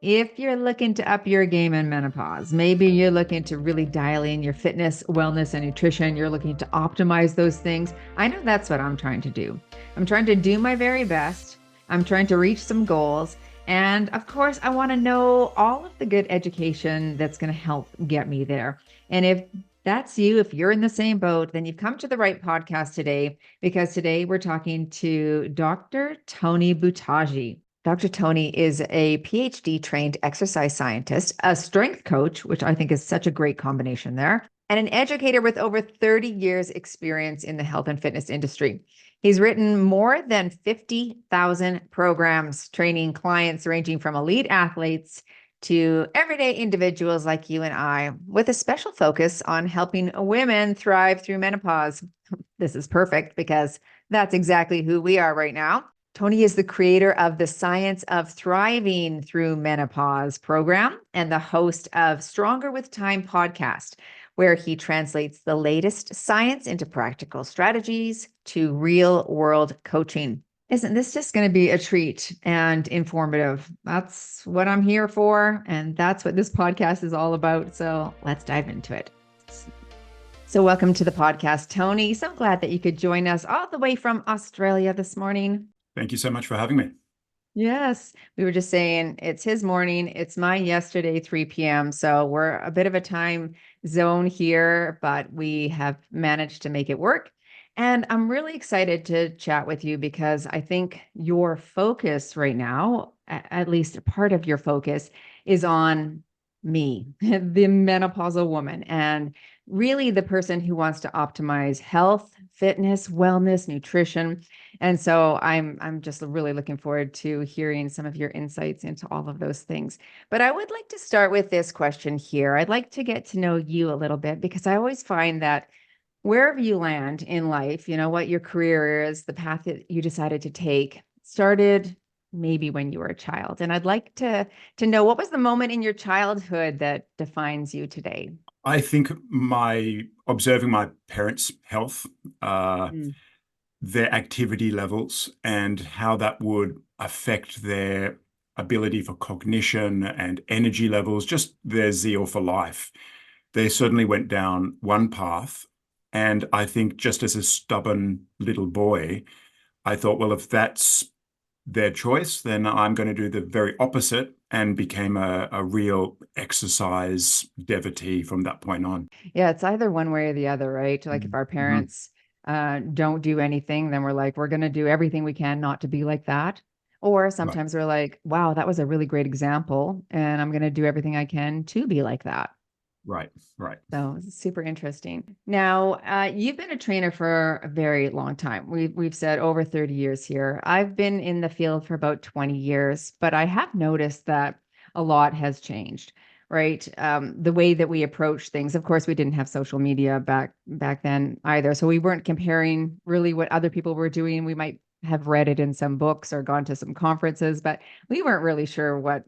If you're looking to up your game in menopause, maybe you're looking to really dial in your fitness, wellness, and nutrition, you're looking to optimize those things. I know that's what I'm trying to do. I'm trying to do my very best. I'm trying to reach some goals. And of course, I want to know all of the good education that's going to help get me there. And if that's you, if you're in the same boat, then you've come to the right podcast today, because today we're talking to Dr. Tony Boutagy. Dr. Tony is a PhD trained exercise scientist, a strength coach, which I think is such a great combination there, and an educator with over 30 years experience in the health and fitness industry. He's written more than 50,000 programs, training clients ranging from elite athletes to everyday individuals like you and I, with a special focus on helping women thrive through menopause. This is perfect because that's exactly who we are right now. Tony is the creator of the Science of Thriving Through Menopause program and the host of Stronger with Time podcast, where he translates the latest science into practical strategies to real world coaching. Isn't this just going to be a treat and informative? That's what I'm here for. And that's what this podcast is all about. So let's dive into it. So welcome to the podcast, Tony. So glad that you could join us all the way from Australia this morning. Thank you so much for having me. Yes, we were just saying it's his morning. It's my yesterday, 3 p.m. So we're a bit of a time zone here, but we have managed to make it work. And I'm really excited to chat with you because I think your focus right now, at least a part of your focus, is on me, the menopausal woman, and really the person who wants to optimize health, fitness, wellness, nutrition. And so I'm just really looking forward to hearing some of your insights into all of those things. But I would like to start with this question here. I'd like to get to know you a little bit, because I always find that wherever you land in life, you know, what your career is, the path that you decided to take started maybe when you were a child. And I'd like to know, what was the moment in your childhood that defines you today? I think observing my parents' health, Mm. their activity levels, and how that would affect their ability for cognition and energy levels, just their zeal for life. They certainly went down one path. And I think just as a stubborn little boy, I thought, well, if that's their choice, then I'm going to do the very opposite, and became a real exercise devotee from that point on. Yeah, it's either one way or the other, right? Like if our Mhm. parents don't do anything, then we're like, we're going to do everything we can not to be like that. Or Right, sometimes we're like, wow, that was a really great example, and I'm going to do everything I can to be like that. right, right. So it's super interesting. Now, you've been a trainer for a very long time. We've said over 30 years here. I've been in the field for about 20 years, but I have noticed that a lot has changed, right? The way that we approach things. Of course, we didn't have social media back then either, so we weren't comparing really what other people were doing. We might have read it in some books or gone to some conferences, but we weren't really sure what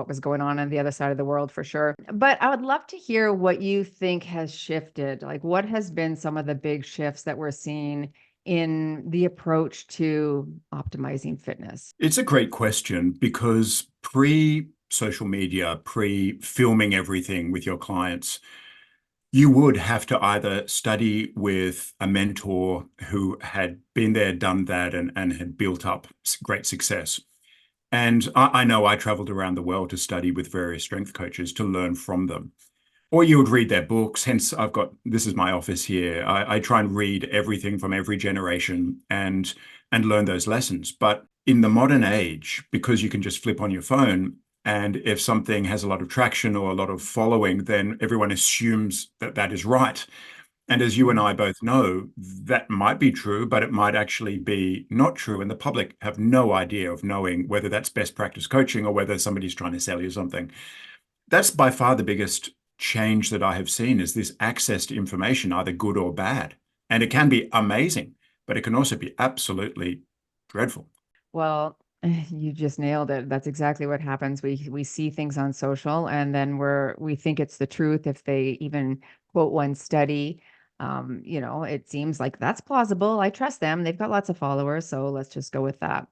was going on the other side of the world for sure. But I would love to hear what you think has shifted. Like, what has been some of the big shifts that we're seeing in the approach to optimizing fitness? It's a great question, because pre-social media, pre-filming everything with your clients, you would have to either study with a mentor who had been there, done that, and had built up great success. And I know I traveled around the world to study with various strength coaches to learn from them. Or you would read their books. Hence, this is my office here. I try and read everything from every generation and learn those lessons. But in the modern age, because you can just flip on your phone, and if something has a lot of traction or a lot of following, then everyone assumes that that is right. And as you and I both know, that might be true, but it might actually be not true. And the public have no idea of knowing whether that's best practice coaching or whether somebody's trying to sell you something. That's by far the biggest change that I have seen, is this access to information, either good or bad. And it can be amazing, but it can also be absolutely dreadful. Well, you just nailed it. That's exactly what happens. We see things on social, and then we think it's the truth if they even quote one study. It seems like that's plausible. I trust them. They've got lots of followers, so let's just go with that.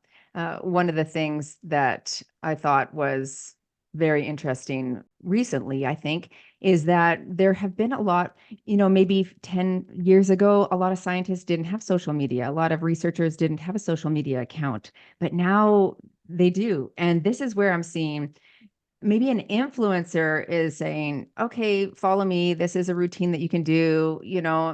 One of the things that I thought was very interesting recently, I think, is that there have been a lot, maybe 10 years ago, a lot of scientists didn't have social media. A lot of researchers didn't have a social media account, but now they do. And this is where I'm seeing maybe an influencer is saying, okay, follow me. This is a routine that you can do,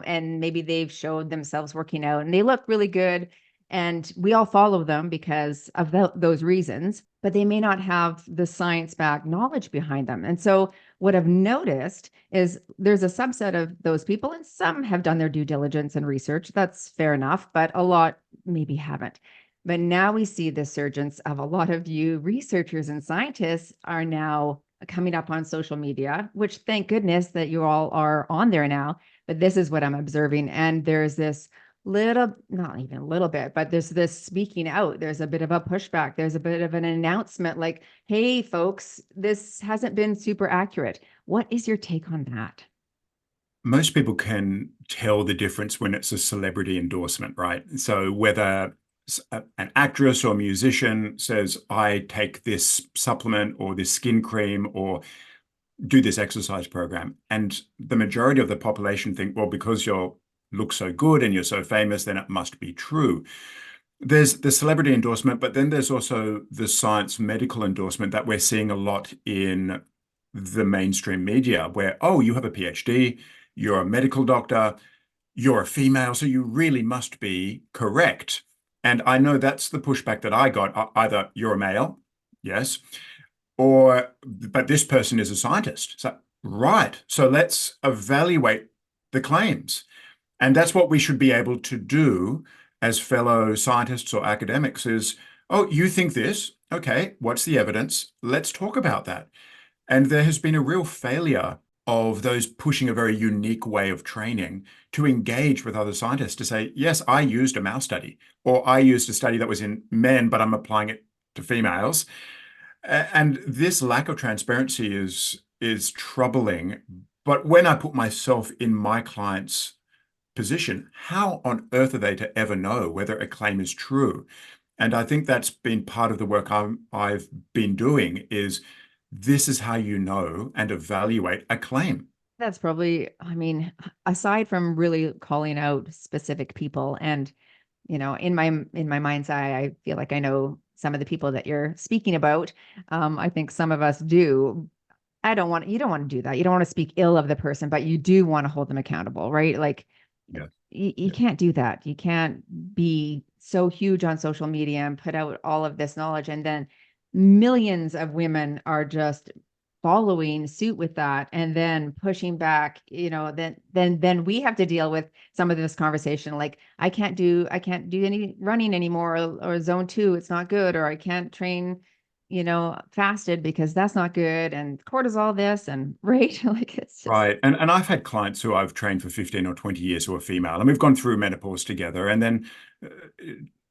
and maybe they've showed themselves working out and they look really good. And we all follow them because of those reasons, but they may not have the science backed knowledge behind them. And so, what I've noticed is there's a subset of those people, and some have done their due diligence and research. That's fair enough, but a lot maybe haven't. But now we see the surgence of a lot of you researchers and scientists are now coming up on social media, which thank goodness that you all are on there now. But this is what I'm observing. And there's this little, not even a little bit, but there's this speaking out. There's a bit of a pushback. There's a bit of an announcement like, hey, folks, this hasn't been super accurate. What is your take on that? Most people can tell the difference when it's a celebrity endorsement, right? So whether an actress or musician says, I take this supplement or this skin cream or do this exercise program. And the majority of the population think, well, because you look so good and you're so famous, then it must be true. There's the celebrity endorsement, but then there's also the science medical endorsement that we're seeing a lot in the mainstream media where, oh, you have a PhD, you're a medical doctor, you're a female, so you really must be correct. And I know that's the pushback that I got. Either you're a male, yes, but this person is a scientist. So, right. So let's evaluate the claims. And that's what we should be able to do as fellow scientists or academics is, oh, you think this? Okay, what's the evidence? Let's talk about that. And there has been a real failure of those pushing a very unique way of training to engage with other scientists to say, yes, I used a mouse study, or I used a study that was in men, but I'm applying it to females. And this lack of transparency is troubling. But when I put myself in my client's position, how on earth are they to ever know whether a claim is true? And I think that's been part of the work I've been doing is this is how you know and evaluate a claim. That's probably, I mean, aside from really calling out specific people and in my mind's eye, I feel like I know some of the people that you're speaking about. I think some of us do. You don't want to do that. You don't want to speak ill of the person, but you do want to hold them accountable, right? Like Yeah. you Yeah. can't do that. You can't be so huge on social media and put out all of this knowledge. And then millions of women are just following suit with that and then pushing back, then we have to deal with some of this conversation. Like I can't do any running anymore or zone 2, it's not good, or I can't train, fasted because that's not good. And cortisol this and right. Like it's just, Right. And I've had clients who I've trained for 15 or 20 years who are female, and we've gone through menopause together. And then uh,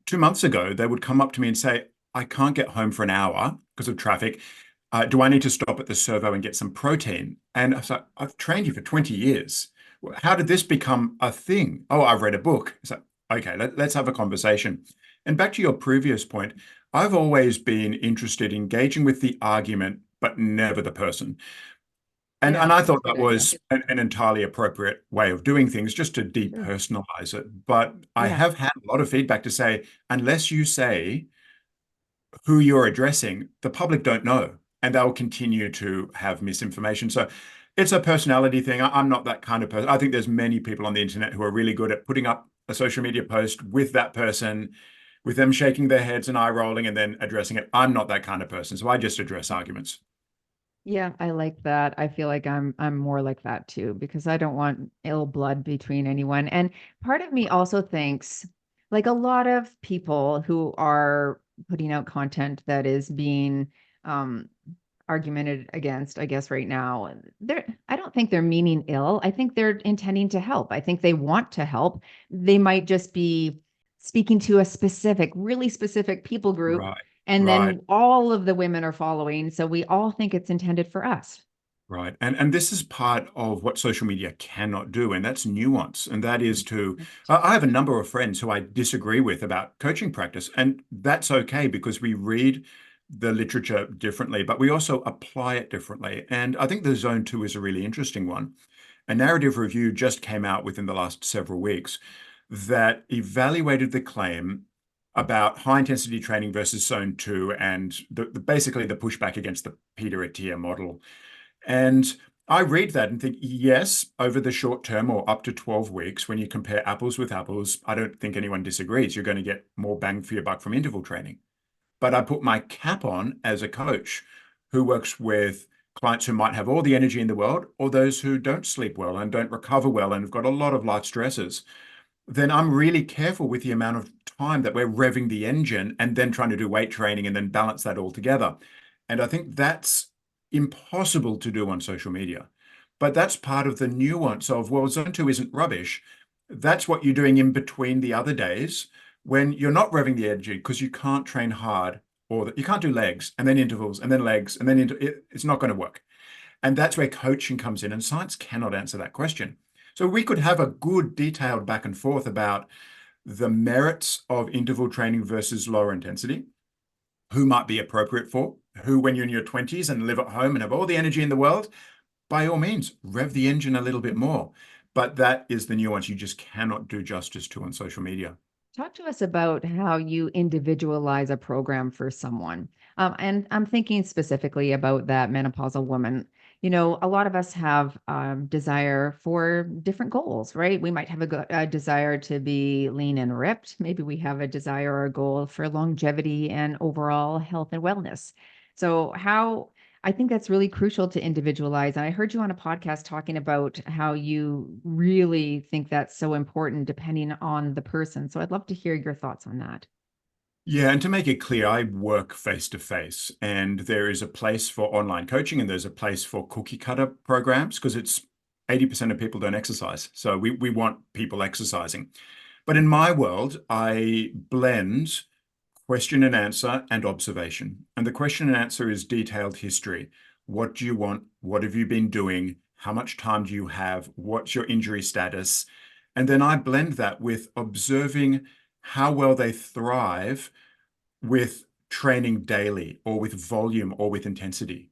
2 months ago, they would come up to me and say, I can't get home for an hour because of traffic. Do I need to stop at the servo and get some protein? And I was like, I've trained you for 20 years. How did this become a thing? Oh, I've read a book. So, okay, let's have a conversation. And back to your previous point, I've always been interested in engaging with the argument, but never the person. And yeah, I that's thought a good that idea. was an entirely appropriate way of doing things, just to Sure. depersonalize it. But I Yeah. have had a lot of feedback to say, unless you say who you're addressing, the public don't know, and they'll continue to have misinformation. So it's a personality thing. I'm not that kind of person. I think there's many people on the internet who are really good at putting up a social media post with that person, with them shaking their heads and eye rolling and then addressing it. I'm not that kind of person. So I just address arguments. Yeah, I like that. I feel like I'm more like that too because I don't want ill blood between anyone. And part of me also thinks like a lot of people who are putting out content that is being um argumented against, I guess right now, I don't think they're meaning ill. I think they're intending to help. I think they want to help. They might just be speaking to a specific, really specific people group, Right, and right. then all of the women are following. So we all think it's intended for us. Right. And this is part of what social media cannot do, and that's nuance. And that is to, I have a number of friends who I disagree with about coaching practice, and that's okay because we read the literature differently, but we also apply it differently. And I think the zone two is a really interesting one. A narrative review just came out within the last several weeks that evaluated the claim about high intensity training versus zone two and basically the pushback against the Peter Attia model. And I read that and think, yes, over the short term or up to 12 weeks, when you compare apples with apples, I don't think anyone disagrees. You're going to get more bang for your buck from interval training. But I put my cap on as a coach who works with clients who might have all the energy in the world, or those who don't sleep well and don't recover well and have got a lot of life stresses. Then I'm really careful with the amount of time that we're revving the engine and then trying to do weight training and then balance that all together. And I think that's impossible to do on social media. But that's part of the nuance of, well, zone two isn't rubbish. That's what you're doing in between the other days when you're not revving the energy because you can't train hard or you can't do legs and then intervals and then legs and then it's not going to work. And that's where coaching comes in, and science cannot answer that question. So we could have a good detailed back and forth about the merits of interval training versus lower intensity, who might be appropriate for, who when you're in your 20s and live at home and have all the energy in the world, by all means, rev the engine a little bit more. But that is the nuance you just cannot do justice to on social media. Talk to us about how you individualize a program for someone. And I'm thinking specifically about that menopausal woman. A lot of us have desire for different goals, right? We might have a desire to be lean and ripped. Maybe we have a desire or a goal for longevity and overall health and wellness. So, how I think that's really crucial to individualize. And I heard you on a podcast talking about how you really think that's so important depending on the person. So I'd love to hear your thoughts on that. Yeah, and to make it clear, I work face to face, and there is a place for online coaching and there's a place for cookie cutter programs because it's 80% of people don't exercise. So we want people exercising. But in my world, I blend question and answer and observation. And the question and answer is detailed history. What do you want? What have you been doing? How much time do you have? What's your injury status? And then I blend that with observing how well they thrive with training daily or with volume or with intensity.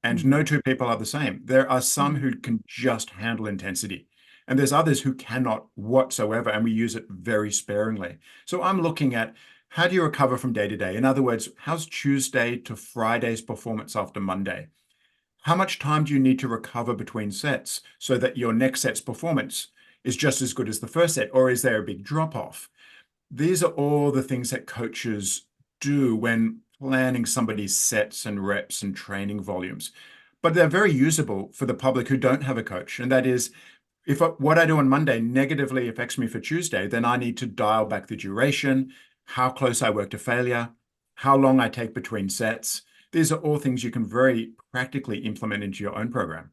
And Mhm. no two people are the same. There are some Mhm. who can just handle intensity, and there's others who cannot whatsoever, and we use it very sparingly. So I'm looking at how do you recover from day to day? In other words, how's Tuesday to Friday's performance after Monday? How much time do you need to recover between sets so that your next set's performance is just as good as the first set, or is there a big drop off? These are all the things that coaches do when planning somebody's sets and reps and training volumes. But they're very usable for the public who don't have a coach. And that is, if what I do on Monday negatively affects me for Tuesday, then I need to dial back the duration, how close I work to failure, how long I take between sets. These are all things you can very practically implement into your own program.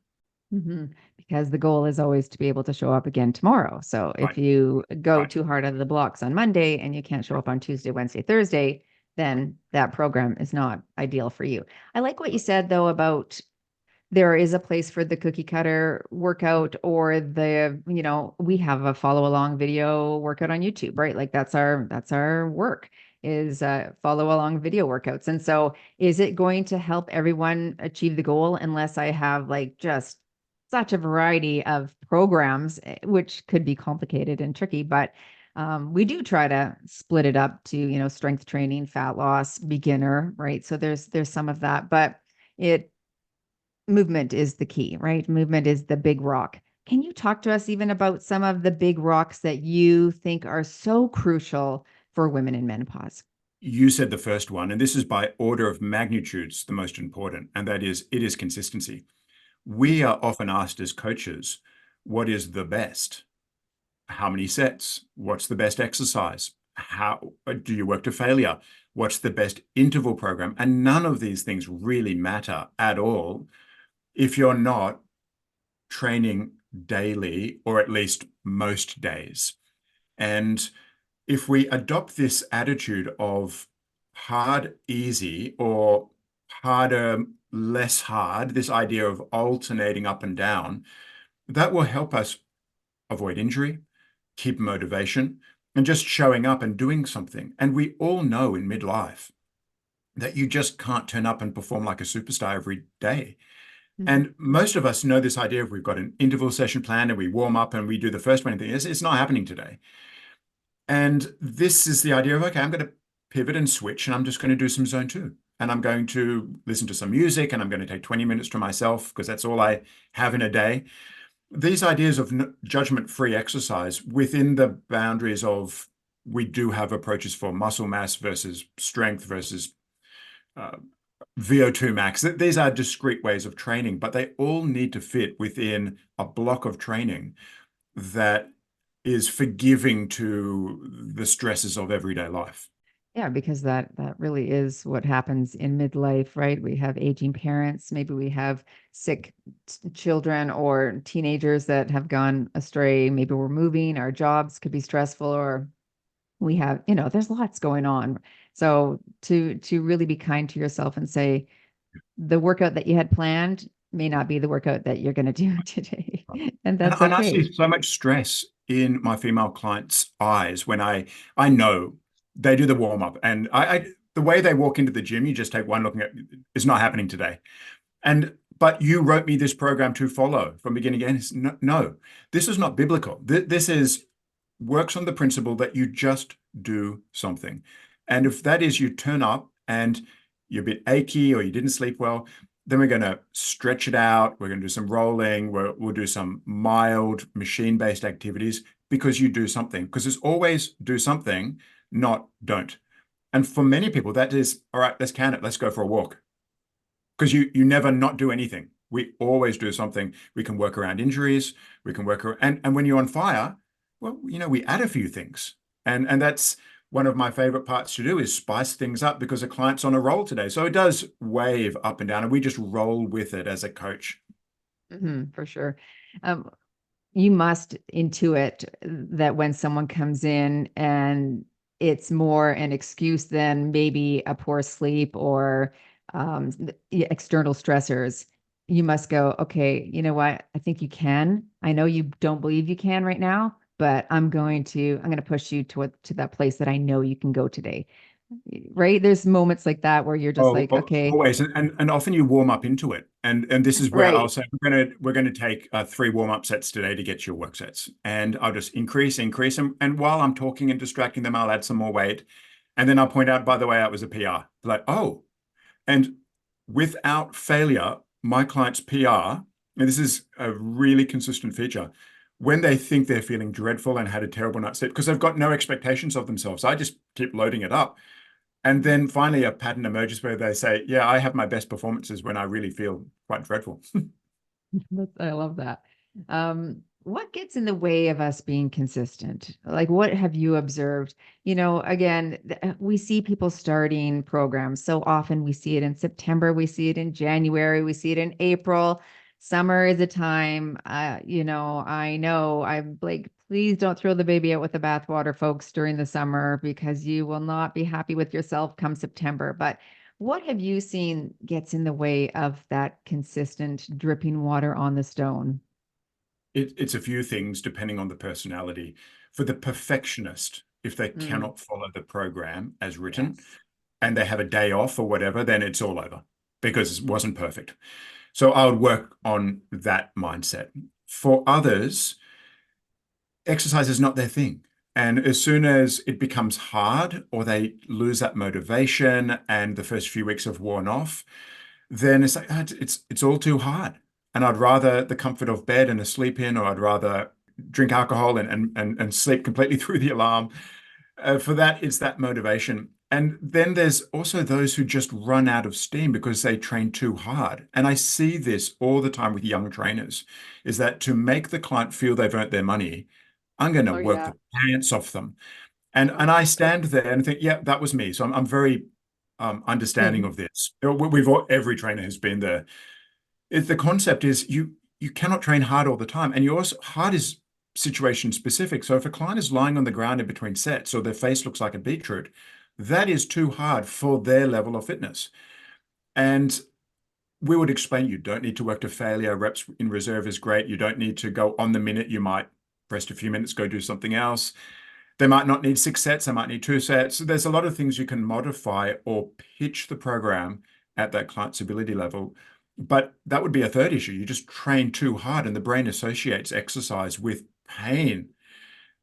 Mhm. Because the goal is always to be able to show up again tomorrow. So if Right, you go right, too hard out of the blocks on Monday and you can't show right. up on Tuesday, Wednesday, Thursday, then that program is not ideal for you. I like what you said though about there is a place for the cookie cutter workout or we have a follow along video workout on YouTube, right? Like that's our work is follow along video workouts. And so is it going to help everyone achieve the goal unless I have like just such a variety of programs, which could be complicated and tricky, but we do try to split it up to, strength training, fat loss, beginner, right? So there's some of that, but it movement is the key, right? Movement is the big rock. Can you talk to us even about some of the big rocks that you think are so crucial for women in menopause? You said the first one, and this is by order of magnitudes the most important, and that is it is consistency. We are often asked as coaches, what is the best? How many sets? What's the best exercise? How do you work to failure? What's the best interval program? And none of these things really matter at all if you're not training daily or at least most days. And if we adopt this attitude of hard, easy, or harder, less hard, this idea of alternating up and down, that will help us avoid injury, keep motivation, and just showing up and doing something. And we all know in midlife, that you just can't turn up and perform like a superstar every day. Mhm. And most of us know this idea of we've got an interval session plan and we warm up and we do the first 20 things. It's not happening today. And this is the idea of, okay, I'm going to pivot and switch and I'm just going to do some zone two. And I'm going to listen to some music and I'm going to take 20 minutes to myself because that's all I have in a day. These ideas of judgment-free exercise within the boundaries of we do have approaches for muscle mass versus strength versus uh, VO2 max. These are discrete ways of training, but they all need to fit within a block of training that is forgiving to the stresses of everyday life. Yeah, because that really is what happens in midlife, right? We have aging parents, maybe we have sick children or teenagers that have gone astray. Maybe we're moving, our jobs could be stressful, or we have, there's lots going on. So to really be kind to yourself and say the workout that you had planned may not be the workout that you're going to do today, and And, that's and I okay. see so much stress in my female clients' eyes when I know they do the warm up and the way they walk into the gym, you just take one look at it's not happening today. And but you wrote me this program to follow from beginning to end. No, no, this is not biblical. This is works on the principle that you just do something. And if that is you turn up and you're a bit achy or you didn't sleep well, then we're going to stretch it out. We're going to do some rolling. We'll do some mild machine-based activities because you do something. Because there's always do something, not don't. And for many people, that is, all right, let's can it. Let's go for a walk. Because you never not do anything. We always do something. We can work around injuries. We can work around, and when you're on fire, well, we add a few things. And that's one of my favorite parts to do is spice things up because a client's on a roll today. So it does wave up and down, and we just roll with it as a coach. For sure. Um, you must intuit that when someone comes in and it's more an excuse than maybe a poor sleep or external stressors, you must go, okay, you know what? I think you can. I know you don't believe you can right now, but I'm going to push you to that place that I know you can go today. Right? There's moments like that where you're just Oh, like, okay, always, and often you warm up into it, and this is where I'll right. say we're gonna take 3 warm-up sets today to get your work sets, and I'll just increase, and while I'm talking and distracting them, I'll add some more weight, and then I'll point out, by the way, it was a PR, like oh, and without failure, my client's PR, and this is a really consistent feature, when they think they're feeling dreadful and had a terrible night's sleep because they've got no expectations of themselves, I just keep loading it up. And then finally, a pattern emerges where they say, yeah, I have my best performances when I really feel quite dreadful. I love that. What gets in the way of us being consistent? Like, what have you observed? Again, we see people starting programs so often. We see it in September, we see it in January, we see it in April. Summer is a time, I know I'm like, please don't throw the baby out with the bathwater, folks, during the summer, because you will not be happy with yourself come September. But what have you seen gets in the way of that consistent dripping water on the stone? It's a few things depending on the personality. For the perfectionist, if they Mm, cannot follow the program as written yes. and they have a day off or whatever, then it's all over because it wasn't perfect. So I would work on that mindset. For others, exercise is not their thing. And as soon as it becomes hard or they lose that motivation and the first few weeks have worn off, then it's like, it's all too hard. And I'd rather the comfort of bed and a sleep in, or I'd rather drink alcohol and sleep completely through the alarm. For that, it's that motivation. And then there's also those who just run out of steam because they train too hard. And I see this all the time with young trainers, is that to make the client feel they've earned their money, I'm going to Oh, work yeah. the pants off them. And Oh. I stand there and think, yeah, that was me. So I'm very understanding Mm. of this. We've all, every trainer has been there. The concept is you cannot train hard all the time, and you also hard is situation specific. So if a client is lying on the ground in between sets or their face looks like a beetroot, that is too hard for their level of fitness. And we would explain you don't need to work to failure. Reps in reserve is great. You don't need to go on the minute. You might rest a few minutes, go do something else. They might not need 6 sets, they might need 2 sets. There's a lot of things you can modify or pitch the program at that client's ability level. But that would be a third issue. You just train too hard and the brain associates exercise with pain.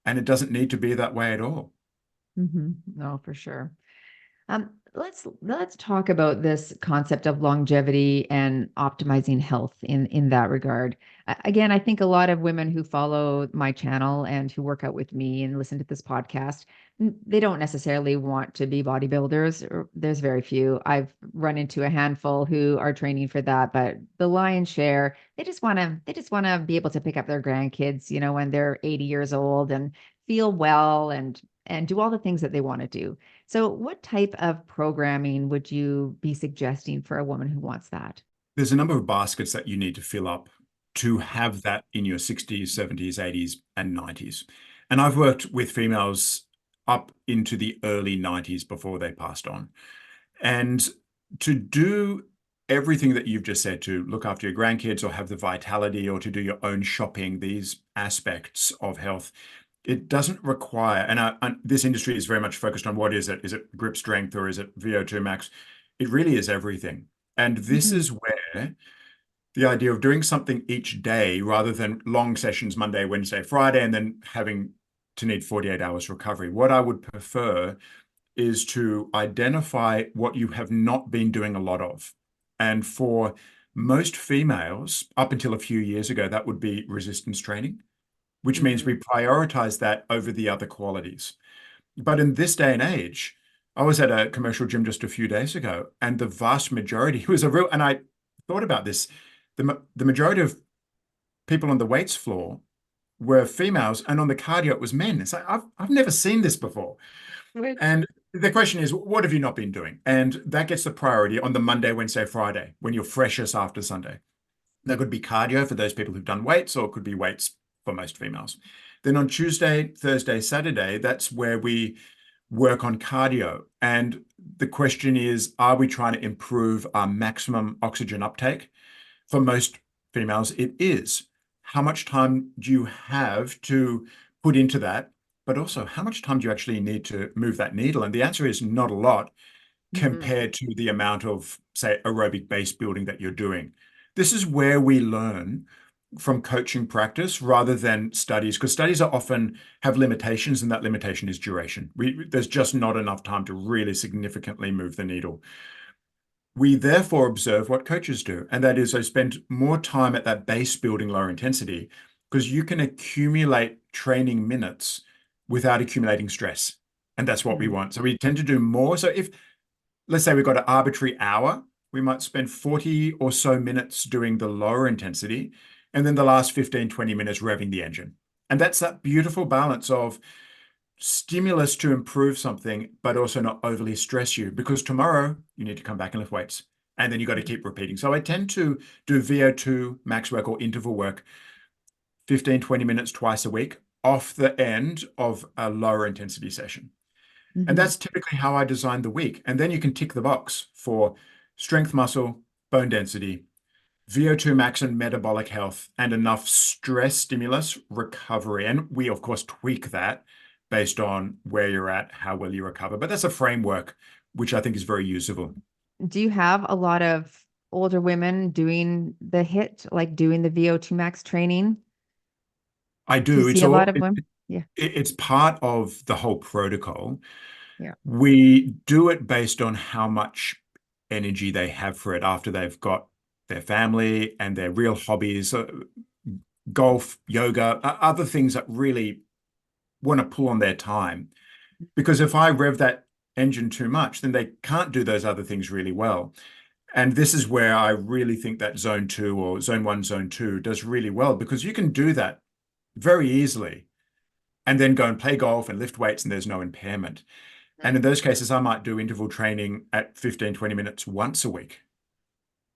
And it doesn't need to be that way at all. No, for sure. Let's talk about this concept of longevity and optimizing health in that regard. Again, I think a lot of women who follow my channel and who work out with me and listen to this podcast, they don't necessarily want to be bodybuilders. Or there's very few. I've run into a handful who are training for that, but the lion's share, they just want to be able to pick up their grandkids, when they're 80 years old and feel well and do all the things that they want to do. So, what type of programming would you be suggesting for a woman who wants that? There's a number of baskets that you need to fill up to have that in your 60s, 70s, 80s, and 90s. And I've worked with females up into the early 90s before they passed on. And to do everything that you've just said, to look after your grandkids or have the vitality or to do your own shopping, these aspects of health, it doesn't require, and this industry is very much focused on what is it? Is it grip strength or is it VO2 max? It really is everything. And this Mhm. is where the idea of doing something each day rather than long sessions, Monday, Wednesday, Friday, and then having to need 48 hours recovery. What I would prefer is to identify what you have not been doing a lot of. And for most females, up until a few years ago, that would be resistance training, which means we Mhm. prioritize that over the other qualities. But in this day and age, I was at a commercial gym just a few days ago, and the vast majority was and I thought about this, the majority of people on the weights floor were females, and on the cardio, it was men. It's like, I've never seen this before. Which And the question is, what have you not been doing? And that gets the priority on the Monday, Wednesday, Friday, when you're freshest after Sunday. That could be cardio for those people who've done weights, or it could be weights for most females. Then on Tuesday, Thursday, Saturday, that's where we work on cardio. And the question is, are we trying to improve our maximum oxygen uptake? For most females, it is. How much time do you have to put into that? But also, how much time do you actually need to move that needle? And the answer is not a lot Mhm. compared to the amount of, say, aerobic base building that you're doing. This is where we learn from coaching practice rather than studies, because studies are often have limitations, and that limitation is duration. There's just not enough time to really significantly move the needle. We therefore observe what coaches do, and that is they spend more time at that base building lower intensity because you can accumulate training minutes without accumulating stress. And that's what we Mhm. want. So we tend to do more. So if, let's say we've got an arbitrary hour, we might spend 40 or so minutes doing the lower intensity, and then the last 15, 20 minutes revving the engine. And that's that beautiful balance of stimulus to improve something, but also not overly stress you, because tomorrow you need to come back and lift weights. And then you got to keep repeating. So I tend to do VO2 max work or interval work 15, 20 minutes twice a week off the end of a lower intensity session. And Mhm. that's typically how I design the week. And then you can tick the box for strength muscle, bone density, VO2 max and metabolic health, and enough stress stimulus recovery. And we, of course, tweak that based on where you're at, how well you recover. But that's a framework which I think is very usable. Do you have a lot of older women doing the HIT, like doing the VO2 max training? I Do you do. see a lot of women? Yeah. It's part of the whole protocol. Yeah. We do it based on how much energy they have for it after they've got their family and their real hobbies, golf, yoga, other things that really want to pull on their time. Because if I rev that engine too much, then they can't do those other things really well. And this is where I really think that zone two or zone one, zone two does really well, because you can do that very easily and then go and play golf and lift weights and there's no impairment. And in those cases, I might do interval training at 15, 20 minutes once a week.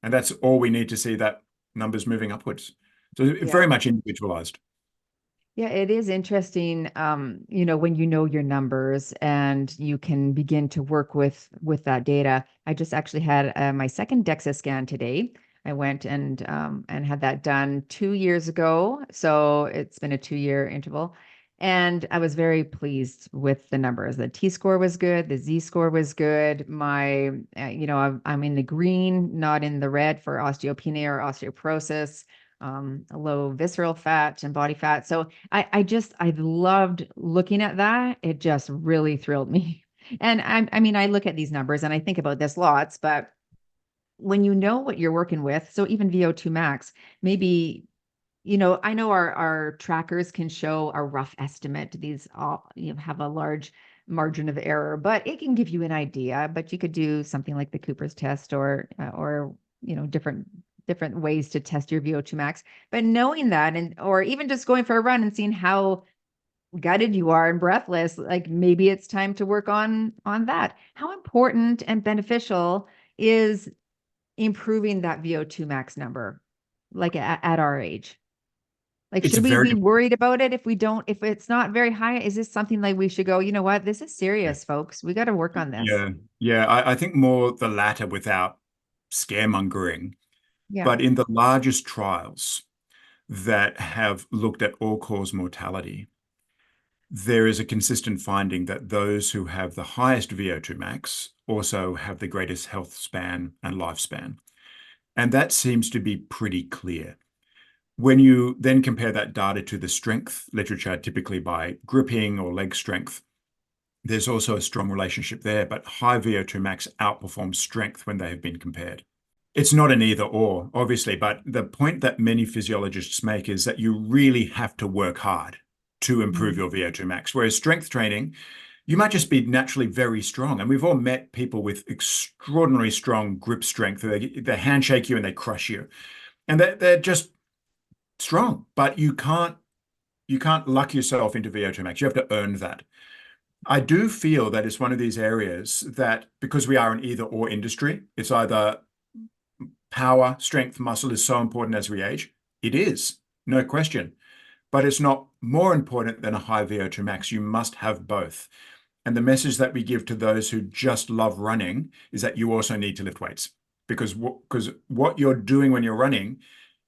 And that's all we need to see that numbers moving upwards. So Yeah. very much individualized. Yeah, it is interesting, when you know your numbers and you can begin to work with that data. I just actually had my second DEXA scan today. I went and had that done 2 years ago, so it's been a 2-year interval. And I was very pleased with the numbers. The T score was good. The Z score was good. I'm in the green, not in the red for osteopenia or osteoporosis, low visceral fat and body fat. So I loved looking at that. It just really thrilled me. And I look at these numbers and I think about this lots, but when you know what you're working with, so even VO2 max, maybe I know our trackers can show a rough estimate. These all have a large margin of error, but it can give you an idea. But you could do something like the Cooper's test or different ways to test your VO2 max. But knowing that, or even just going for a run and seeing how gutted you are and breathless, like maybe it's time to work on that. How important and beneficial is improving that VO2 max number, like at our age? Like, It's should we very be worried about it if it's not very high? Is this something like we should go, you know what, this is serious, folks. We got to work on this. yeah. I think more the latter without scaremongering. Yeah. But in the largest trials that have looked at all-cause mortality, there is a consistent finding that those who have the highest VO2 max also have the greatest health span and lifespan. And that seems to be pretty clear. When you then compare that data to the strength literature, typically by gripping or leg strength, there's also a strong relationship there, but high VO2 max outperforms strength when they have been compared. It's not an either or, obviously, but the point that many physiologists make is that you really have to work hard to improve your VO2 max. Whereas strength training, you might just be naturally very strong. And we've all met people with extraordinarily strong grip strength. They handshake you and they crush you. And they're just strong, but you can't luck yourself into VO2 max. You have to earn that. I do feel that it's one of these areas that, because we are an either or industry, it's either power, strength, muscle is so important as we age. It is, no question. But it's not more important than a high VO2 max. You must have both. And the message that we give to those who just love running is that you also need to lift weights, because what you're doing when you're running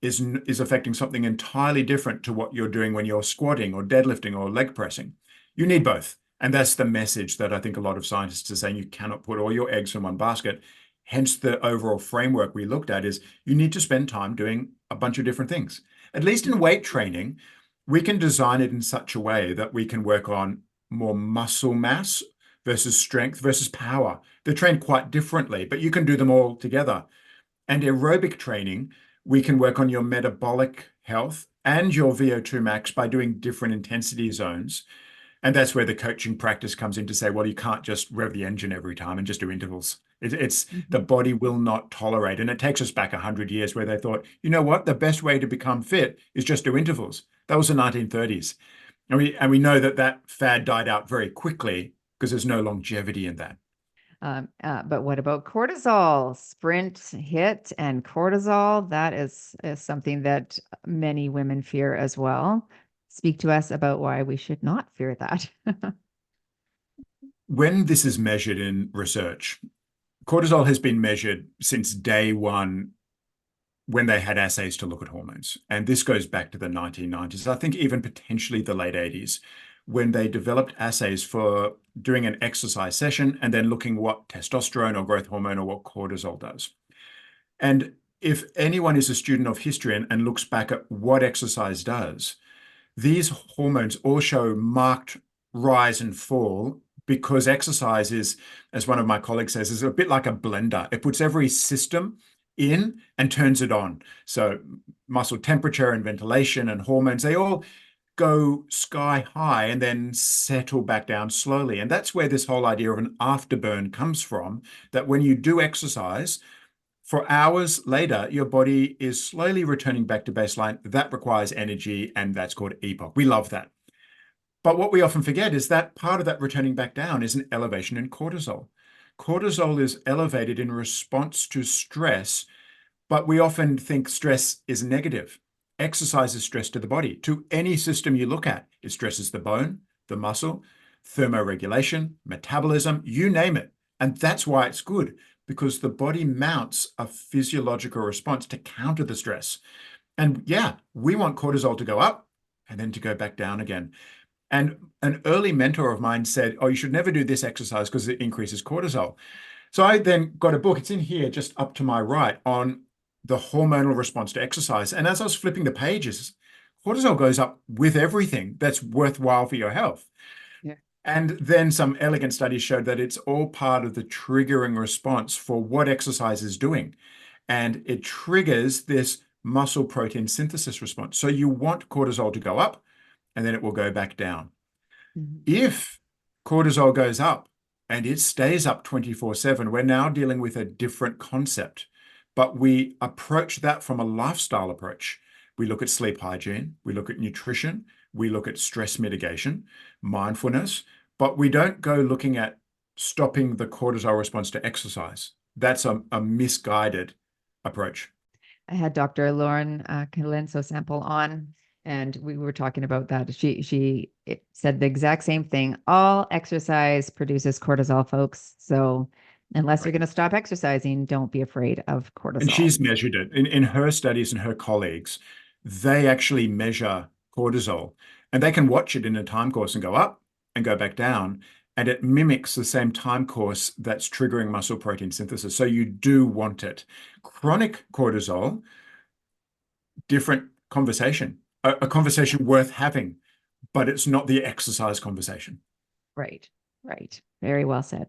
is affecting something entirely different to what you're doing when you're squatting or deadlifting or leg pressing. You need both. And that's the message that I think a lot of scientists are saying. You cannot put all your eggs in one basket. Hence, the overall framework we looked at is you need to spend time doing a bunch of different things. At least in weight training, we can design it in such a way that we can work on more muscle mass versus strength versus power. They're trained quite differently, but you can do them all together. And aerobic training, we can work on your metabolic health and your VO2 max by doing different intensity zones. And that's where the coaching practice comes in to say, well, you can't just rev the engine every time and just do intervals. It's the body will not tolerate. And it takes us back 100 years where they thought, you know what, the best way to become fit is just do intervals. That was the 1930s. And we know that fad died out very quickly because there's no longevity in that. But what about cortisol? Sprint, hit, and cortisol? That is something that many women fear as well. Speak to us about why we should not fear that. When this is measured in research, cortisol has been measured since day one when they had assays to look at hormones. And this goes back to the 1990s, I think even potentially the late 80s, when they developed assays for doing an exercise session and then looking what testosterone or growth hormone or what cortisol does. And if anyone is a student of history and looks back at what exercise does, these hormones all show marked rise and fall, because exercise is, as one of my colleagues says, is a bit like a blender. It puts every system in and turns it on. So muscle temperature and ventilation and hormones, they all go sky high and then settle back down slowly. And that's where this whole idea of an afterburn comes from, that when you do exercise, for hours later, your body is slowly returning back to baseline. That requires energy, and that's called EPOC. We love that. But what we often forget is that part of that returning back down is an elevation in cortisol. Cortisol is elevated in response to stress, but we often think stress is negative. Exercise is stress to the body. To any system you look at, it stresses the bone, the muscle, thermoregulation, metabolism, you name it. And that's why it's good, because the body mounts a physiological response to counter the stress. And yeah, we want cortisol to go up and then to go back down again. And an early mentor of mine said, oh, you should never do this exercise because it increases cortisol. So I then got a book, it's in here just up to my right, on the hormonal response to exercise. And as I was flipping the pages, cortisol goes up with everything that's worthwhile for your health. Yeah. And then some elegant studies showed that it's all part of the triggering response for what exercise is doing. And it triggers this muscle protein synthesis response. So you want cortisol to go up, and then it will go back down. Mhm. If cortisol goes up and it stays up 24/7, we're now dealing with a different concept. But we approach that from a lifestyle approach. We look at sleep hygiene, we look at nutrition, we look at stress mitigation, mindfulness, but we don't go looking at stopping the cortisol response to exercise. That's a misguided approach. I had Dr. Lauren Colenso Sample on, and we were talking about that. She said the exact same thing. All exercise produces cortisol, folks. So unless you're Right. going to stop exercising, don't be afraid of And cortisol. she's measured it in her studies, and her colleagues, they actually measure cortisol, and they can watch it in a time course and go up and go back down. And it mimics the same time course that's triggering muscle protein synthesis. So you do want it. Chronic cortisol, different conversation, a conversation worth having, but it's not the exercise conversation. Right, right. Very well said.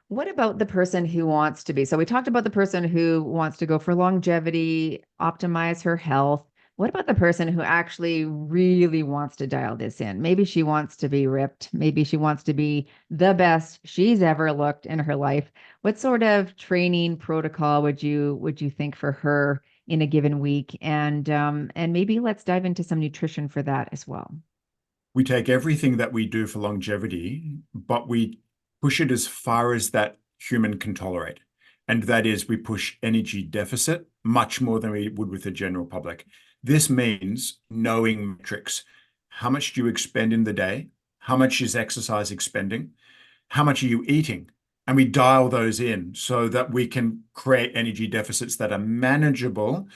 What about the person who wants to be? So we talked about the person who wants to go for longevity, optimize her health. What about the person who actually really wants to dial this in? Maybe she wants to be ripped. Maybe she wants to be the best she's ever looked in her life. What sort of training protocol would you think for her in a given week? And maybe let's dive into some nutrition for that as well. We take everything that we do for longevity, but we push it as far as that human can tolerate. And that is, we push energy deficit much more than we would with the general public. This means knowing metrics. How much do you expend in the day? How much is exercise expending? How much are you eating? And we dial those in so that we can create energy deficits that are manageable,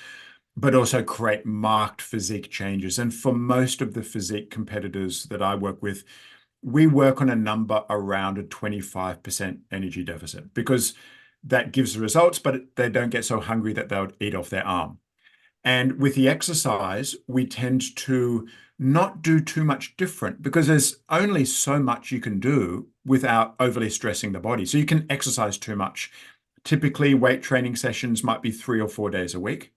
but also create marked physique changes. And for most of the physique competitors that I work with, we work on a number around a 25% energy deficit because that gives the results, but they don't get so hungry that they'll eat off their arm. And with the exercise, we tend to not do too much different because there's only so much you can do without overly stressing the body. So you can exercise too much. Typically, weight training sessions might be 3 or 4 days a week.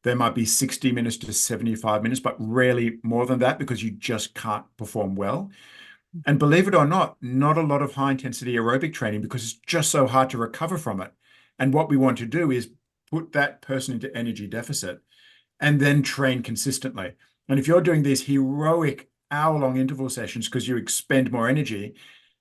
There might be 60 minutes to 75 minutes, but rarely more than that because you just can't perform well. And believe it or not, not a lot of high intensity aerobic training because it's just so hard to recover from it. And what we want to do is put that person into energy deficit and then train consistently. And if you're doing these heroic hour-long interval sessions because you expend more energy,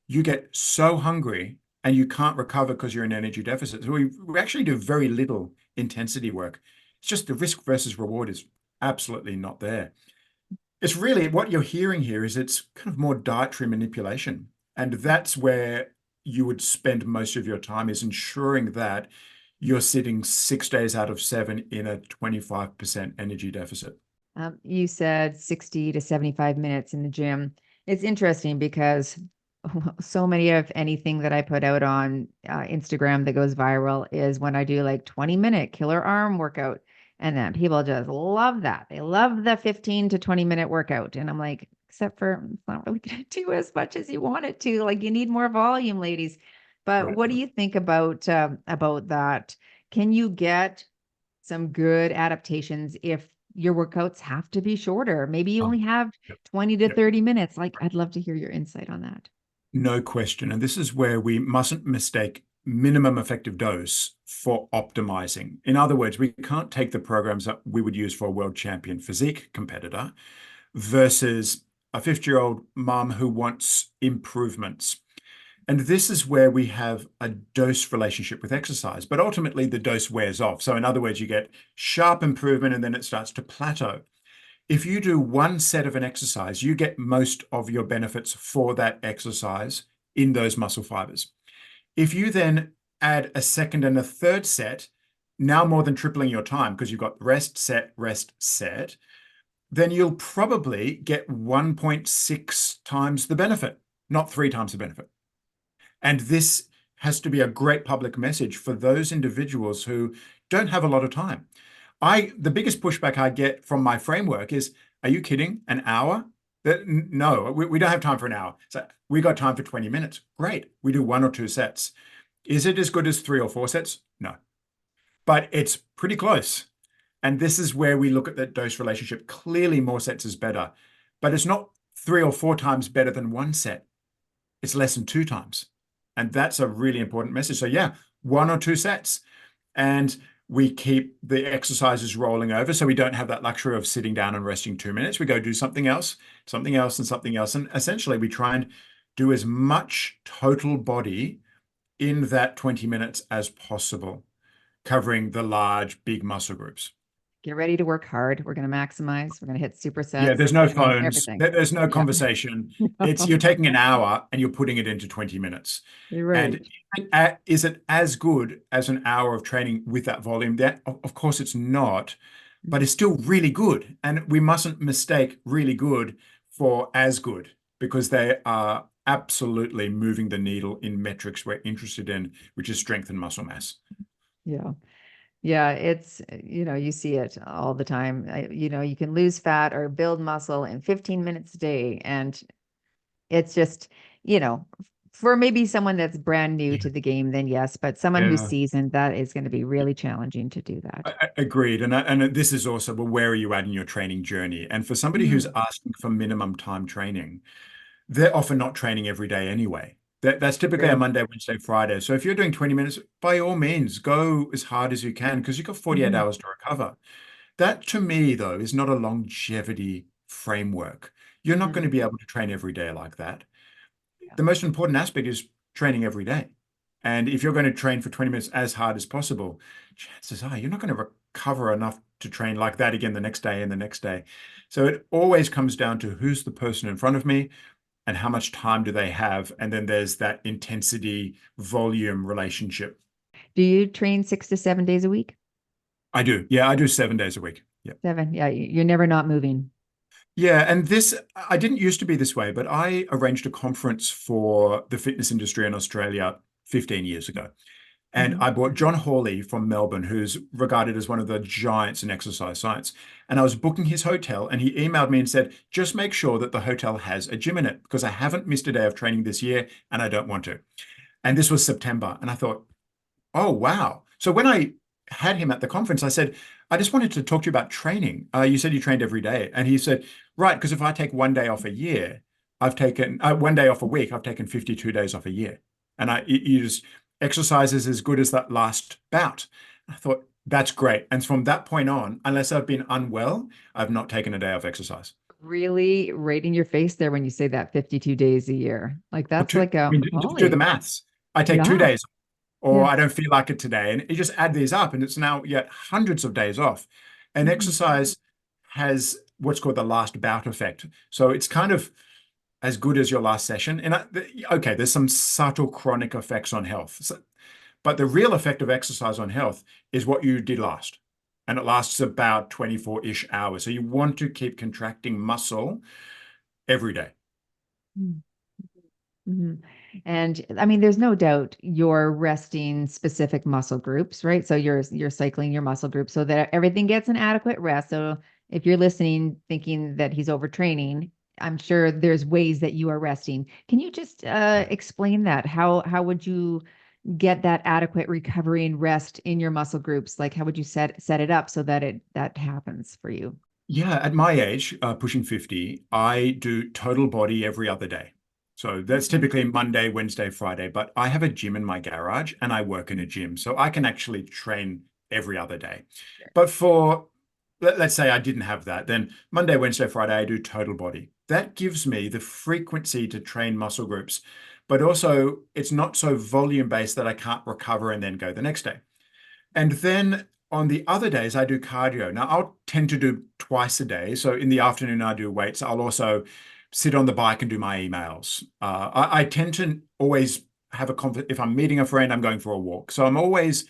you get so hungry and you can't recover because you're in energy deficit. So we actually do very little intensity work. It's just the risk versus reward is absolutely not there. It's really what you're hearing here is it's kind of more dietary manipulation. And that's where you would spend most of your time is ensuring that you're sitting 6 days out of 7 in a 25% energy deficit. You said 60 to 75 minutes in the gym. It's interesting because so many of anything that I put out on Instagram that goes viral is when I do like 20-minute killer arm workout. And then people just love that. They love the 15 to 20-minute workout. And I'm like, except for it's not really going to do as much as you want it to. Like you need more volume, ladies. But Right. what do you think about that? Can you get some good adaptations if your workouts have to be shorter? Maybe you only Um, have yep, 20 to yep. 30 minutes. Like, I'd love to hear your insight on that. No question. And this is where we mustn't mistake minimum effective dose for optimizing. In other words, we can't take the programs that we would use for a world champion physique competitor versus a 50-year-old mom who wants improvements. And this is where we have a dose relationship with exercise, but ultimately the dose wears off. So in other words, you get sharp improvement and then it starts to plateau. If you do one set of an exercise, you get most of your benefits for that exercise in those muscle fibers. If you then add a second and a third set, now more than tripling your time because you've got rest, set, then you'll probably get 1.6 times the benefit, not 3 times the benefit. And this has to be a great public message for those individuals who don't have a lot of time. The biggest pushback I get from my framework is, are you kidding? An hour? No, we don't have time for an hour. So we got time for 20 minutes. Great. We do 1 or 2 sets. Is it as good as 3 or 4 sets? No, but it's pretty close. And this is where we look at that dose relationship. Clearly more sets is better, but it's not 3 or 4 times better than 1 set. It's less than 2 times. And that's a really important message. So yeah, 1 or 2 sets. And we keep the exercises rolling over. So we don't have that luxury of sitting down and resting 2 minutes. We go do something else, something else, and something else. And essentially we try and do as much total body in that 20 minutes as possible, covering the large, big muscle groups. Get ready to work hard. We're going to maximize. We're going to hit supersets. Yeah, there's no We're gonna hit phones. everything. There's no Yeah. conversation. You're taking an hour and you're putting it into 20 minutes. You're right. And is it as good as an hour of training with that volume? That, of course, it's not, but it's still really good. And we mustn't mistake really good for as good, because they are absolutely moving the needle in metrics we're interested in, which is strength and muscle mass. Yeah. Yeah, it's, you see it all the time. You can lose fat or build muscle in 15 minutes a day. And it's just, for maybe someone that's brand new to the game, then yes, but someone who's Yeah. seasoned, that is going to be really challenging to do that. Agreed. And this is also, well, where are you at in your training journey? And for somebody who's asking for minimum time training, they're often not training every day anyway. That's typically a True. Monday, Wednesday, Friday. So if you're doing 20 minutes, by all means, go as hard as you can, because you've got 48 Mhm. hours to recover. That, to me, though, is not a longevity framework. You're not going to Mhm. be able to train every day like that. Yeah. The most important aspect is training every day. And if you're going to train for 20 minutes as hard as possible, chances are you're not going to recover enough to train like that again the next day and the next day. So it always comes down to who's the person in front of me and how much time do they have. And then there's that intensity volume relationship. Do you train 6 to 7 days a week? I do. Yeah, I do 7 days a week. Yeah. 7. Yeah. You're never not moving. Yeah, and I didn't used to be this way, but I arranged a conference for the fitness industry in Australia 15 years ago. And Mhm. I brought John Hawley from Melbourne, who's regarded as one of the giants in exercise science. And I was booking his hotel, and he emailed me and said, just make sure that the hotel has a gym in it, because I haven't missed a day of training this year and I don't want to. And this was September. And I thought, oh, wow. So when I had him at the conference, I said, I just wanted to talk to you about training. You said you trained every day. And he said, right, because if I take 1 day off a year, I've taken 1 day off a week, I've taken 52 days off a year. And you just exercise is as good as that last bout. I thought, that's great. And from that point on, unless I've been unwell, I've not taken a day of exercise. Really right in your face there when you say that 52 days a year. Like Or that's like I a mean, do the holy. maths. I take two Yeah. days or Yeah. I don't feel like it today. And you just add these up, and it's now yet hundreds of days off. And Mhm. exercise has what's called the last bout effect. So it's kind of as good as your last session. And okay, there's some subtle chronic effects on health. But the real effect of exercise on health is what you did last. And it lasts about 24-ish hours. So you want to keep contracting muscle every day. Mhm. Mhm. And I mean, there's no doubt you're resting specific muscle groups, right? So you're cycling your muscle groups so that everything gets an adequate rest. So if you're listening, thinking that he's overtraining, I'm sure there's ways that you are resting. Can you just explain that? How would you get that adequate recovery and rest in your muscle groups? Like how would you set it up so that that happens for you? Yeah, at my age, pushing 50, I do total body every other day. So that's Okay. typically Monday, Wednesday, Friday, but I have a gym in my garage and I work in a gym. So I can actually train every other day. But let's say I didn't have that, then Monday, Wednesday, Friday, I do total body. That gives me the frequency to train muscle groups, but also it's not so volume based that I can't recover and then go the next day. And then on the other days, I do cardio. Now, I'll tend to do twice a day. So in the afternoon, I do weights. I'll also sit on the bike and do my emails. I tend to always have if I'm meeting a friend, I'm going for a walk. So I'm always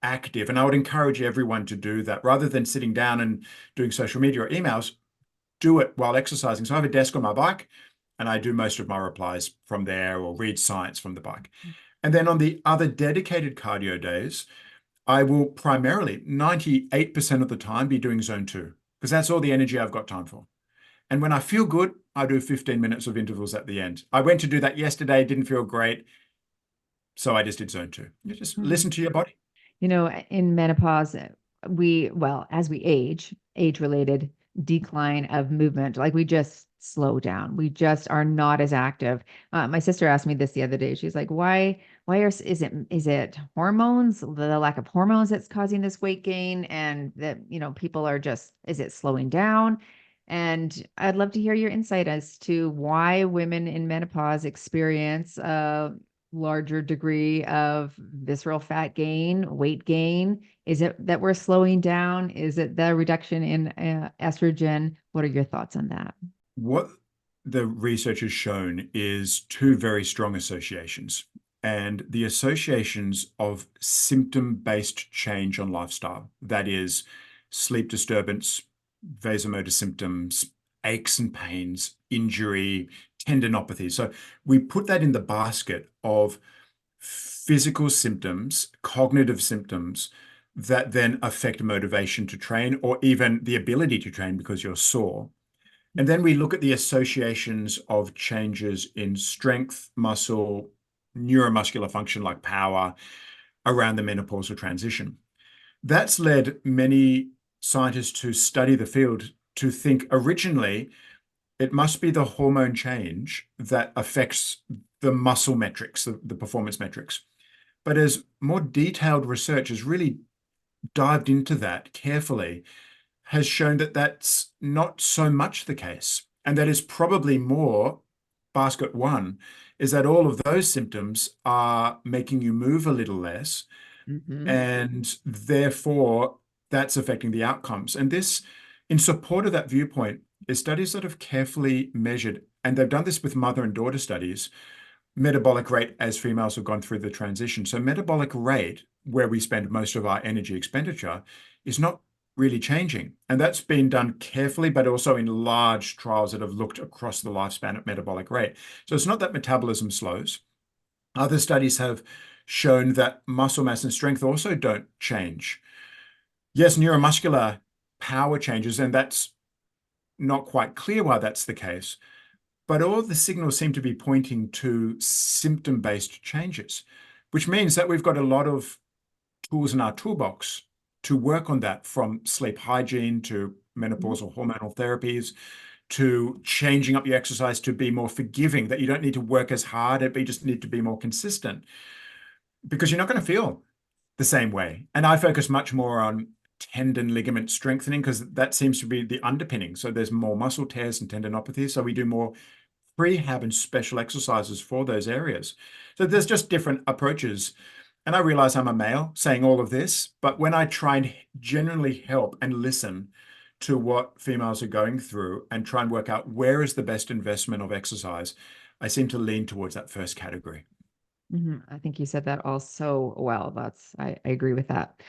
active. And I would encourage everyone to do that rather than sitting down and doing social media or emails. do it while exercising. So I have a desk on my bike and I do most of my replies from there or read science from the bike. And then on the other dedicated cardio days, I will primarily 98% of the time be doing zone 2 because that's all the energy I've got time for. And when I feel good, I do 15 minutes of intervals at the end. I went to do that yesterday, didn't feel great. So I just did zone 2. You just listen to your body. In menopause, as we age related decline of movement, like we just slow down. We just are not as active. My sister asked me this the other day. She's like, is it hormones, the lack of hormones that's causing this weight gain? And that, people are is it slowing down? And I'd love to hear your insight as to why women in menopause experience larger degree of visceral fat gain, weight gain? Is it that we're slowing down? Is it the reduction in estrogen? What are your thoughts on that? What the research has shown is two very strong associations, and the associations of symptom-based change on lifestyle, that is sleep disturbance, vasomotor symptoms, aches and pains, injury, tendinopathy. So we put that in the basket of physical symptoms, cognitive symptoms that then affect motivation to train or even the ability to train because you're sore. And then we look at the associations of changes in strength, muscle, neuromuscular function like power around the menopausal transition. That's led many scientists who study the field to think originally it must be the hormone change that affects the muscle metrics, the performance metrics. But as more detailed research has really dived into that carefully, has shown that that's not so much the case. And that is probably more basket one, is that all of those symptoms are making you move a little less. And therefore, that's affecting the outcomes. And this, in support of that viewpoint, is studies that have carefully measured, and they've done this with mother and daughter studies, metabolic rate as females have gone through the transition. So metabolic rate, where we spend most of our energy expenditure, is not really changing. And that's been done carefully, but also in large trials that have looked across the lifespan at metabolic rate. So it's not that metabolism slows. Other studies have shown that muscle mass and strength also don't change. Yes, neuromuscular power changes, and that's not quite clear why that's the case. But all the signals seem to be pointing to symptom-based changes, which means that we've got a lot of tools in our toolbox to work on that, from sleep hygiene to menopausal hormonal therapies, to changing up your exercise to be more forgiving, that you don't need to work as hard, but you just need to be more consistent because you're not going to feel the same way. And I focus much more on tendon ligament strengthening because that seems to be the underpinning. So there's more muscle tears and tendinopathy. So we do more prehab and special exercises for those areas. So there's just different approaches. And I realize I'm a male saying all of this, but when I try and genuinely help and listen to what females are going through and try and work out where is the best investment of exercise, I seem to lean towards that first category. I think you said that all so well. I agree with that.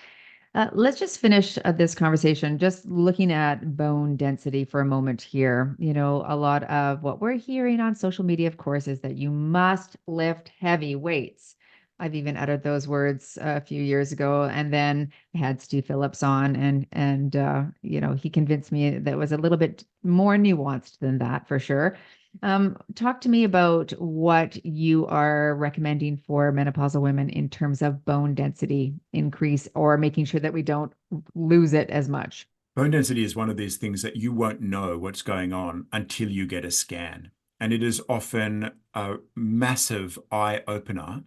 Let's just finish this conversation just looking at bone density for a moment here. A lot of what we're hearing on social media, of course, is that you must lift heavy weights. I've even uttered those words a few years ago, and then I had Steve Phillips on, and he convinced me that it was a little bit more nuanced than that for sure. Talk to me about what you are recommending for menopausal women in terms of bone density increase or making sure that we don't lose it as much. Bone density is one of these things that you won't know what's going on until you get a scan. And it is often a massive eye opener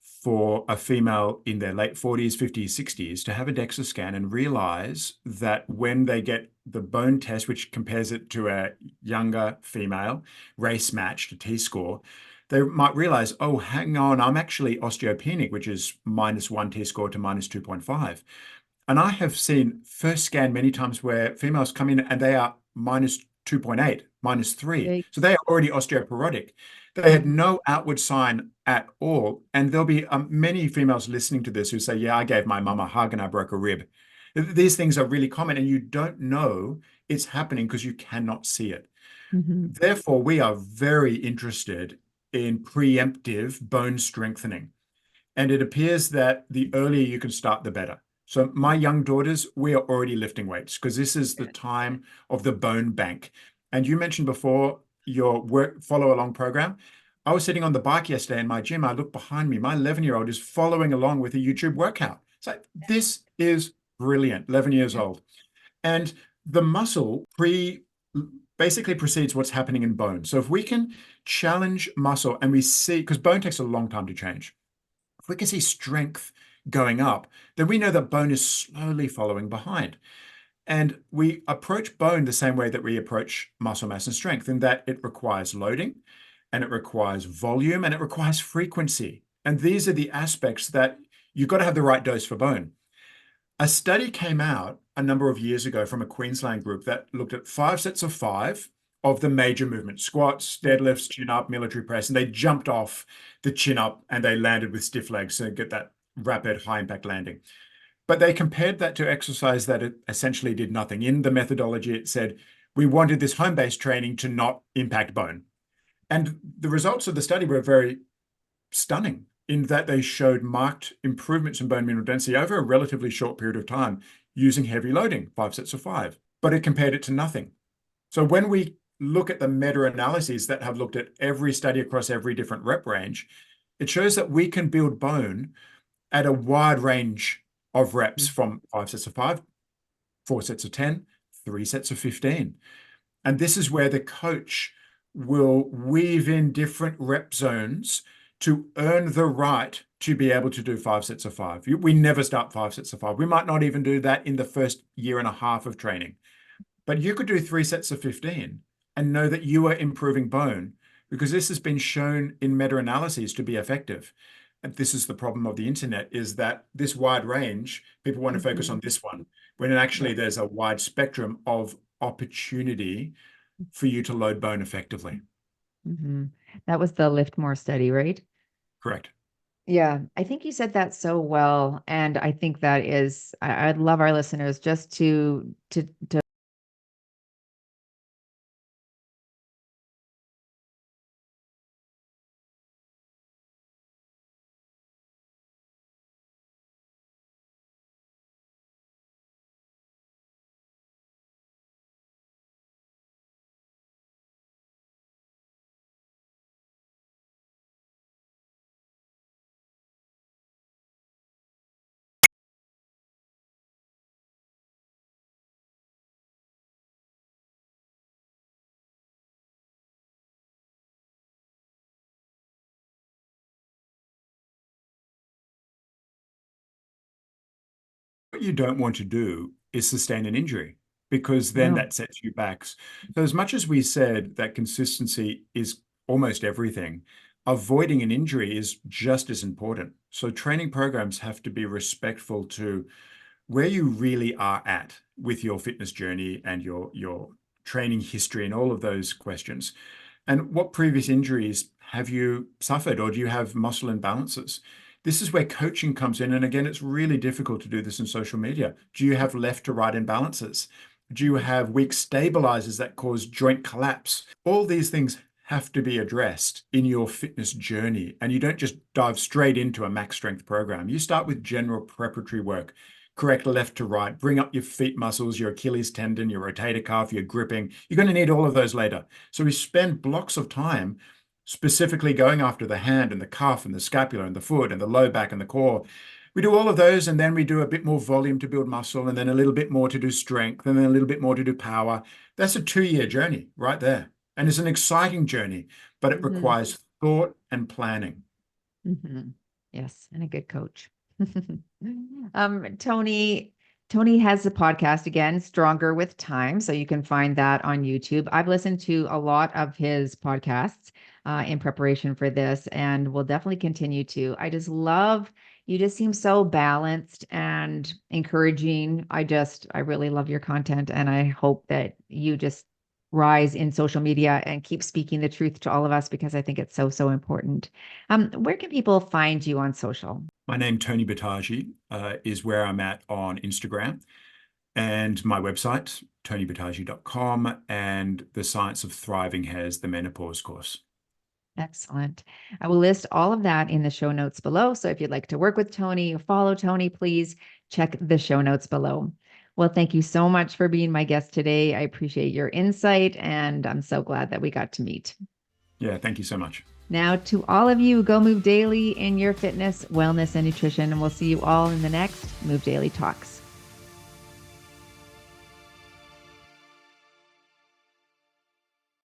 for a female in their late 40s, 50s, 60s to have a DEXA scan and realize that when they get the bone test, which compares it to a younger female, race matched, a T-score, they might realize, oh, hang on, I'm actually osteopenic, which is -1 T-score to -2.5. And I have seen first scan many times where females come in and they are -2.8, -3. So they are already osteoporotic. They had no outward sign at all. And there'll be many females listening to this who say, yeah, I gave my mum a hug and I broke a rib. These things are really common, and you don't know it's happening because you cannot see it. Mm-hmm. Therefore, we are very interested in preemptive bone strengthening. And it appears that the earlier you can start, the better. So my young daughters, we are already lifting weights because this is the time of the bone bank. And you mentioned before your work follow along program. I was sitting on the bike yesterday in my gym. I looked behind me. My 11-year-old is following along with a YouTube workout. It's like, this is brilliant, 11 years old. And the muscle basically precedes what's happening in bone. So if we can challenge muscle and we see, because bone takes a long time to change. If we can see strength going up, then we know that bone is slowly following behind. And we approach bone the same way that we approach muscle mass and strength, in that it requires loading, and it requires volume, and it requires frequency. And these are the aspects that you've got to have the right dose for bone. A study came out a number of years ago from a Queensland group that looked at 5 sets of 5 of the major movements: squats, deadlifts, chin up, military press, and they jumped off the chin up and they landed with stiff legs to get that rapid high impact landing. But they compared that to exercise that it essentially did nothing. In the methodology, it said, we wanted this home-based training to not impact bone. And the results of the study were very stunning in that they showed marked improvements in bone mineral density over a relatively short period of time using heavy loading, 5 sets of 5, but it compared it to nothing. So when we look at the meta-analyses that have looked at every study across every different rep range, it shows that we can build bone at a wide range of reps, from 5 sets of 5, 4 sets of 10, 3 sets of 15. And this is where the coach will weave in different rep zones to earn the right to be able to do 5 sets of 5. We never start 5 sets of 5. We might not even do that in the first year and a half of training. But you could do 3 sets of 15 and know that you are improving bone, because this has been shown in meta-analyses to be effective. And this is the problem of the internet, is that this wide range, people want to focus on this one, when actually there's a wide spectrum of opportunity for you to load bone effectively. Mm-hmm. That was the Lift More study, right? Correct. Yeah, I think you said that so well. And I think that is, I'd love our listeners just to What you don't want to do is sustain an injury, because then no. that sets you back. So as much as we said that consistency is almost everything, avoiding an injury is just as important. So training programs have to be respectful to where you really are at with your fitness journey and your training history and all of those questions. And what previous injuries have you suffered, or do you have muscle imbalances? This is where coaching comes in. And again, it's really difficult to do this in social media. Do you have left to right imbalances? Do you have weak stabilizers that cause joint collapse? All these things have to be addressed in your fitness journey. And you don't just dive straight into a max strength program. You start with general preparatory work. Correct left to right, bring up your feet muscles, your Achilles tendon, your rotator cuff, your gripping. You're going to need all of those later. So we spend blocks of time specifically going after the hand and the cuff and the scapula and the foot and the low back and the core. We do all of those, and then we do a bit more volume to build muscle, and then a little bit more to do strength, and then a little bit more to do power. That's a 2-year journey right there. And it's an exciting journey, but it requires thought and planning. Mm-hmm. Yes, and a good coach. Tony has a podcast again, Stronger with Time. So you can find that on YouTube. I've listened to a lot of his podcasts in preparation for this, and will definitely continue to. You just seem so balanced and encouraging. I really love your content, and I hope that you just rise in social media and keep speaking the truth to all of us, because I think it's so, so important. Where can people find you on social? My name, Tony Boutagy, is where I'm at on Instagram. and my website, tonyboutagy.com, and the Science of Thriving has the menopause course. Excellent. I will list all of that in the show notes below. So if you'd like to work with Tony or follow Tony, please check the show notes below. Well, thank you so much for being my guest today. I appreciate your insight, and I'm so glad that we got to meet. Yeah, thank you so much. Now, to all of you, go move daily in your fitness, wellness, and nutrition, and we'll see you all in the next Move Daily Talks.